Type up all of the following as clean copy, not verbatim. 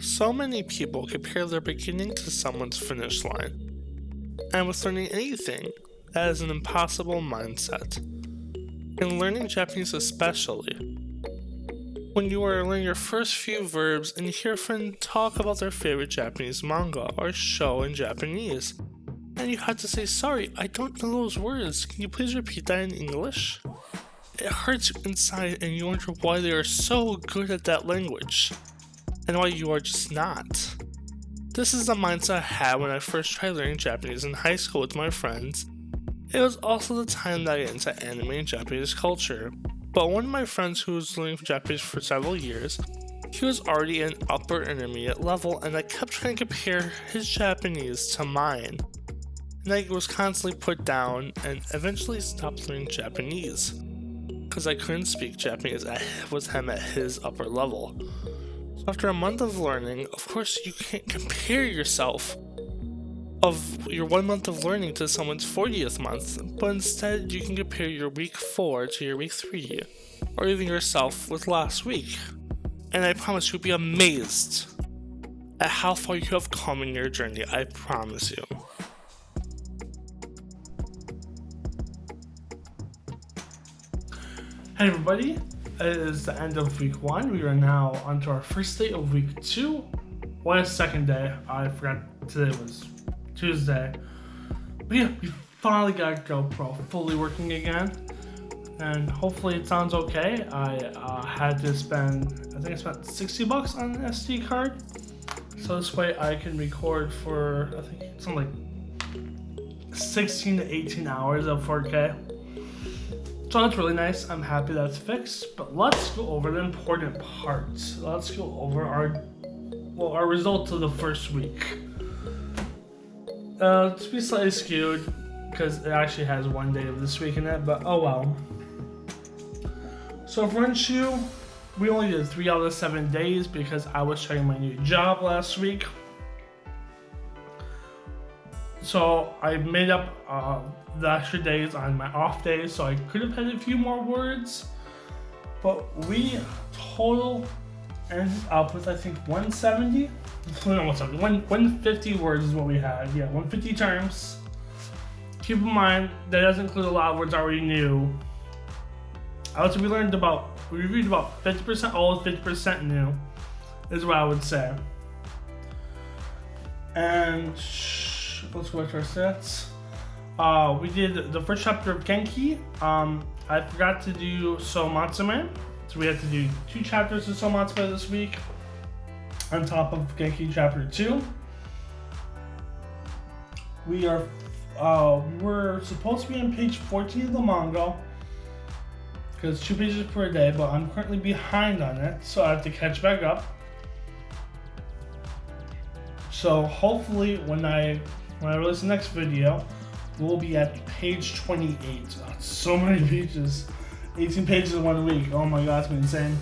So many people compare their beginning to someone's finish line, and with learning anything, that is an impossible mindset. In learning Japanese especially, when you are learning your first few verbs and you hear a friend talk about their favorite Japanese manga or show in Japanese, and you have to say, "Sorry, I don't know those words, can you please repeat that in English?" It hurts you inside and you wonder why they are so good at that language, and why you are just not. This is the mindset I had when I first tried learning Japanese in high school with my friends. It was also the time that I got into anime and Japanese culture. But one of my friends who was learning Japanese for several years, he was already in upper intermediate level, and I kept trying to compare his Japanese to mine. And I was constantly put down and eventually stopped learning Japanese, because I couldn't speak Japanese with him at his upper level. So after a month of learning, of course you can't compare yourself of your 1 month of learning to someone's 40th month, but instead you can compare your week 4 to your week 3, or even yourself with last week. And I promise you'll be amazed at how far you have come in your journey, I promise you. Hey everybody, it is the end of week 1. We are now onto our first day of week 2. What a second day, I forgot today was Tuesday. But yeah, we finally got GoPro fully working again, and hopefully it sounds okay. I had to spend, I think I spent $60 on an SD card, so this way I can record for, I think it's something like 16 to 18 hours of 4K. So that's really nice. I'm happy that's fixed, but let's go over the important parts. Let's go over our results of the first week. To be slightly skewed, because it actually has 1 day of this week in it, but oh well. So for Renshu, we only did 3 out of 7 days because I was starting my new job last week. So I made up the extra days on my off days, so I could have had a few more words, but we total ended up with, I think, 170. No, 150 words is what we had. Yeah, 150 terms. Keep in mind that doesn't include a lot of words I already knew. We reviewed about 50%, old, 50% new, is what I would say. And let's go to our stats. We did the first chapter of Genki. I forgot to do So Matsume, so we had to do 2 chapters of So Matsume this week, on top of Genki chapter 2. We're supposed to be on page 14 of the manga, because 2 pages per day, but I'm currently behind on it, so I have to catch back up. So hopefully when I release the next video, we'll be at page 28. That's so many pages. 18 pages in 1 week. Oh my god, it's been insane.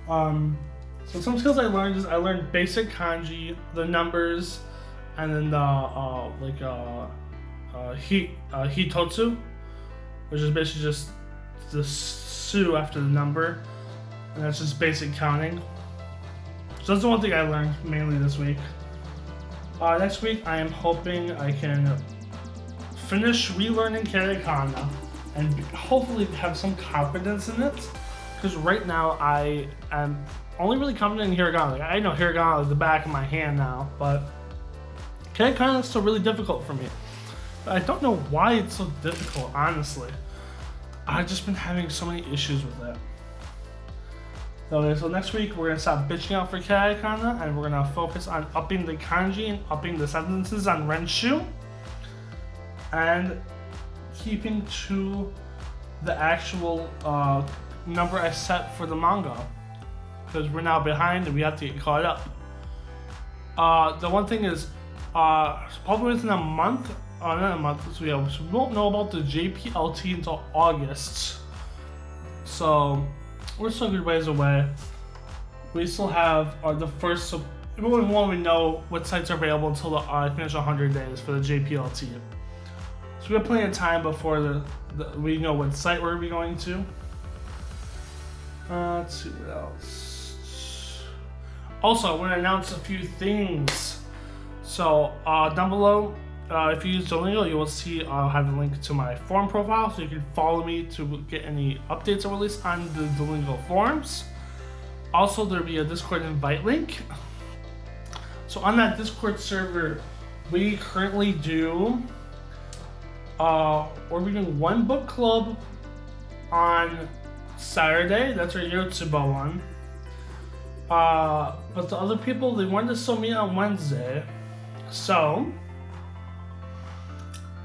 So some skills I learned is I learned basic kanji, the numbers, and then the hitotsu, which is basically just the su after the number, and that's just basic counting. So that's the one thing I learned mainly this week. Next week I am hoping I can finish relearning katakana and hopefully have some confidence in it, because right now I am only really confident in hiragana. Like, I know hiragana is the back of my hand now, but katakana is still really difficult for me. But I don't know why it's so difficult, honestly. I've just been having so many issues with it. Okay, so next week we're going to stop bitching out for katakana, and we're going to focus on upping the kanji and upping the sentences on Renshu, and keeping to the actual number I set for the manga, because we're now behind and we have to get caught up. The one thing is, probably within a month, not a month, so we won't know about the JPLT until August. So we're still a good ways away. We still have the first, so we won't know what sites are available until I finish 100 days for the JPLT. So we have plenty of time before we know what site we're going to. Let's see what else. Also, I want to announce a few things. So down below, if you use Duolingo, you will see I'll have a link to my forum profile, so you can follow me to get any updates I release on the Duolingo forums. Also, there'll be a Discord invite link. So on that Discord server, we currently do, we're doing one book club on Saturday. That's our Yotsuba one. But the other people, they wanted to still meet on Wednesday. So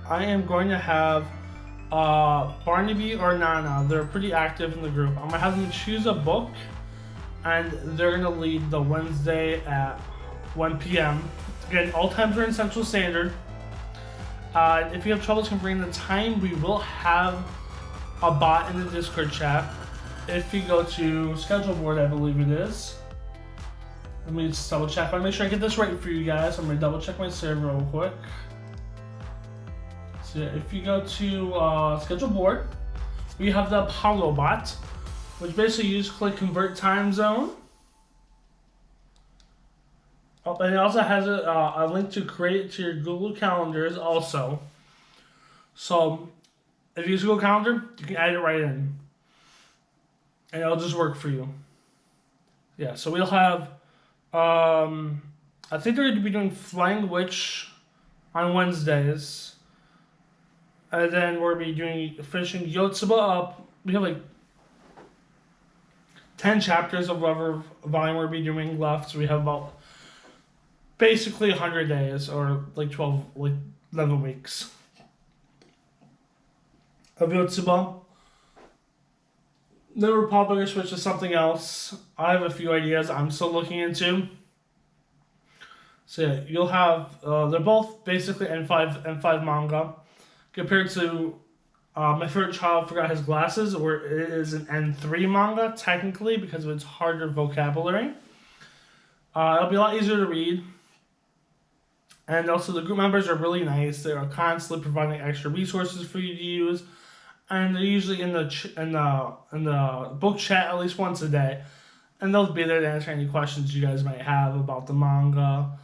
I am going to have Barnaby or Nana. They're pretty active in the group. I'm gonna have them choose a book, and they're gonna lead the Wednesday at 1 p.m. Again, all times are in Central Standard. If you have troubles comparing the time, we will have a bot in the Discord chat. If you go to schedule board, I believe it is. Let me just double check. I want to make sure I get this right for you guys. I'm going to double check my server real quick. So if you go to schedule board, we have the Apollo bot, which basically you just click convert time zone. Oh, and it also has a link to create to your Google calendars also. So if you use Google Calendar, you can add it right in, and it'll just work for you. Yeah, so we'll have, I think they're going to be doing Flying Witch on Wednesdays, and then we're going to be doing finishing Yotsuba up. We have like 10 chapters of whatever volume we'll be doing left, so we have about basically 100 days, or like 11 weeks of Yotsuba. Then we're probably going to switch to something else. I have a few ideas I'm still looking into. So yeah, you'll have, they're both basically N5 manga, compared to My Favorite Child Forgot His Glasses, where it is an N3 manga, technically, because of its harder vocabulary. It'll be a lot easier to read. And also the group members are really nice. They are constantly providing extra resources for you to use. And they're usually in the book chat at least once a day, and they'll be there to answer any questions you guys might have about the manga,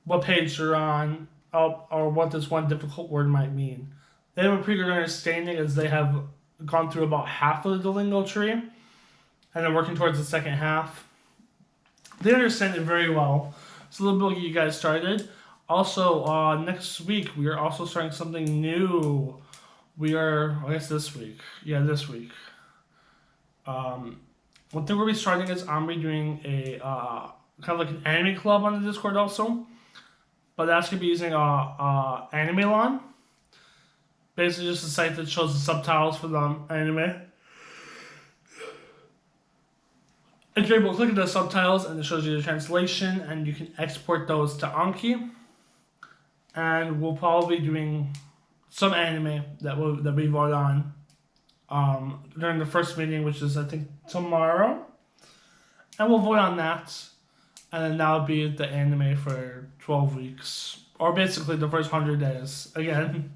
what page you're on, or what this one difficult word might mean. They have a pretty good understanding, as they have gone through about half of the Duolingo tree, and they're working towards the second half. They understand it very well, so they'll get you guys started. Also, next week we are also starting something new. We are, I guess this week. Yeah, this week. One thing we'll be starting is I'm be doing a kind of like an anime club on the Discord also. But that's going to be using AnimeLon. Basically just a site that shows the subtitles for the anime. And you're able to click at the subtitles, and it shows you the translation, and you can export those to Anki. And we'll probably be doing some anime that we vote on during the first meeting, which is I think tomorrow, and we'll vote on that, and then that'll be the anime for 12 weeks, or basically the first 100 days again.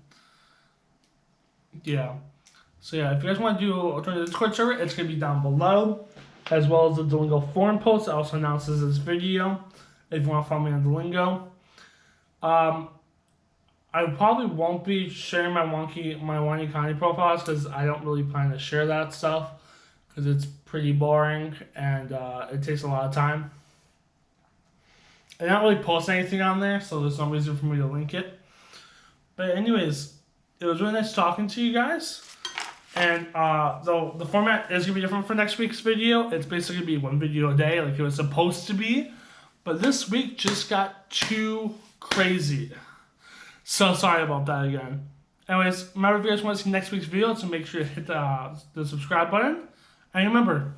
Yeah. So yeah, if you guys want to join the Discord server, it's gonna be down below, as well as the Duolingo forum post that also announces this video. If you want to follow me on Duolingo. I probably won't be sharing my WaniKani profiles, because I don't really plan to share that stuff, because it's pretty boring and it takes a lot of time. I don't really post anything on there, so there's no reason for me to link it. But anyways, it was really nice talking to you guys. And though the format is going to be different for next week's video, it's basically going to be one video a day like it was supposed to be. But this week just got too crazy. So sorry about that again. Anyways, remember, if you guys want to see next week's video, so make sure to hit the subscribe button. And remember,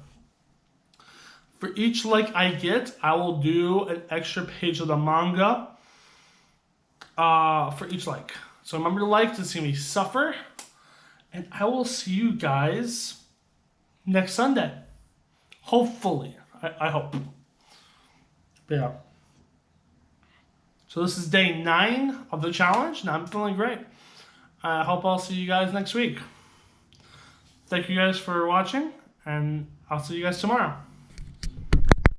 for each like I get, I will do an extra page of the manga for each like. So remember to like to see me suffer. And I will see you guys next Sunday. Hopefully. I hope. But yeah. So this is day 9 of the challenge, and I'm feeling great. I hope I'll see you guys next week. Thank you guys for watching, and I'll see you guys tomorrow.